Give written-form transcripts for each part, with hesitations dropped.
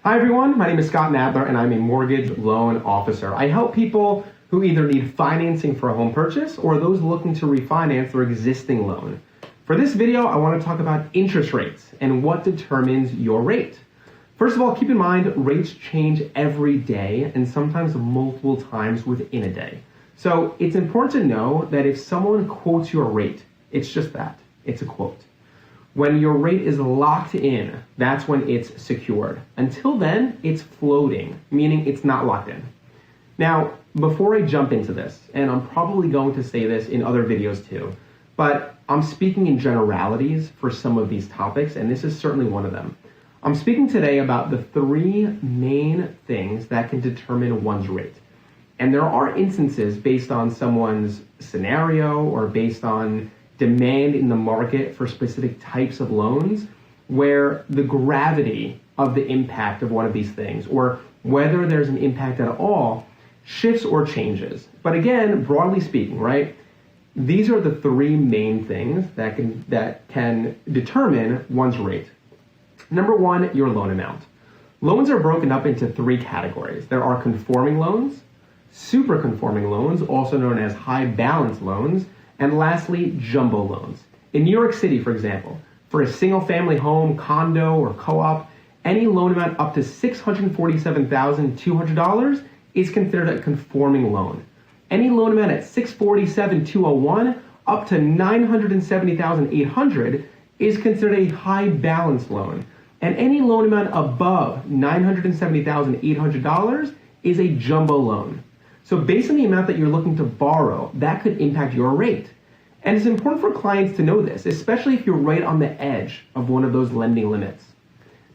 Hi everyone, my name is Scott Nadler and I'm a mortgage loan officer. I help people who either need financing for a home purchase or those looking to refinance their existing loan. For this video, I want to talk about interest rates and what determines your rate. First of all, keep in mind rates change every day and sometimes multiple times within a day. So it's important to know that if someone quotes your rate, it's just that, it's a quote. When your rate is locked in, that's when it's secured. Until then, it's floating, meaning it's not locked in. Now, before I jump into this, and I'm probably going to say this in other videos too, but I'm speaking in generalities for some of these topics, and this is certainly one of them. I'm speaking today about the three main things that can determine one's rate. And there are instances based on someone's scenario or based on demand in the market for specific types of loans where the gravity of the impact of one of these things, or whether there's an impact at all, shifts or changes. But again, broadly speaking, right, these are the three main things that can determine one's rate. Number one, your loan amount. Loans are broken up into three categories. There are conforming loans, super conforming loans, also known as high balance loans, and lastly, jumbo loans. In New York City, for example, for a single family home, condo, or co-op, any loan amount up to $647,200 is considered a conforming loan. Any loan amount at $647,201 up to $970,800 is considered a high balance loan. And any loan amount above $970,800 is a jumbo loan. So based on the amount that you're looking to borrow, that could impact your rate. And it's important for clients to know this, especially if you're right on the edge of one of those lending limits.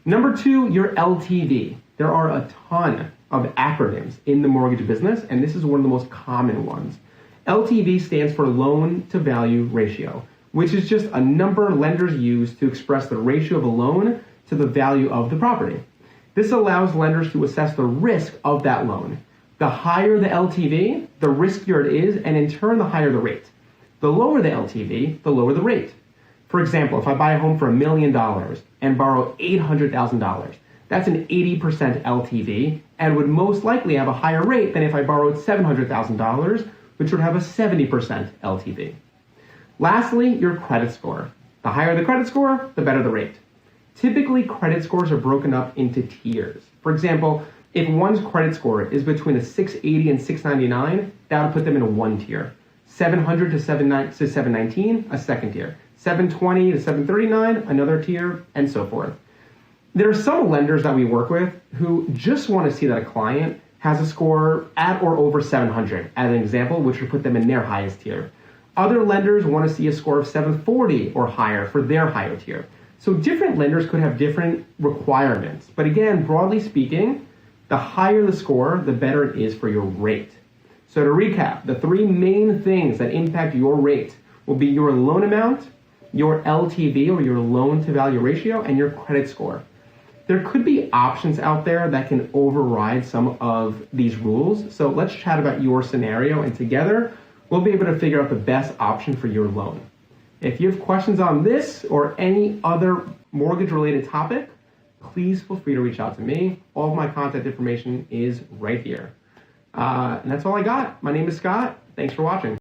Number two, your LTV. There are a ton of acronyms in the mortgage business, and this is one of the most common ones. LTV stands for loan to value ratio, which is just a number lenders use to express the ratio of a loan to the value of the property. This allows lenders to assess the risk of that loan. The higher the LTV, the riskier it is, and in turn, the higher the rate. The lower the LTV, the lower the rate. For example, if I buy a home for $1 million and borrow $800,000, that's an 80% LTV and would most likely have a higher rate than if I borrowed $700,000, which would have a 70% LTV. Lastly, your credit score. The higher the credit score, the better the rate. Typically, credit scores are broken up into tiers. For example, if one's credit score is between a 680 and 699, that would put them in a one tier. 700 to 719, a second tier. 720 to 739, another tier, and so forth. There are some lenders that we work with who just want to see that a client has a score at or over 700, as an example, which would put them in their highest tier. Other lenders want to see a score of 740 or higher for their higher tier. So different lenders could have different requirements. But again, broadly speaking, the higher the score, the better it is for your rate. So to recap, the three main things that impact your rate will be your loan amount, your LTV or your loan to value ratio, and your credit score. There could be options out there that can override some of these rules. So let's chat about your scenario, and together we'll be able to figure out the best option for your loan. If you have questions on this or any other mortgage related topic, please feel free to reach out to me. All of my contact information is right here. And that's all I got. My name is Scott. Thanks for watching.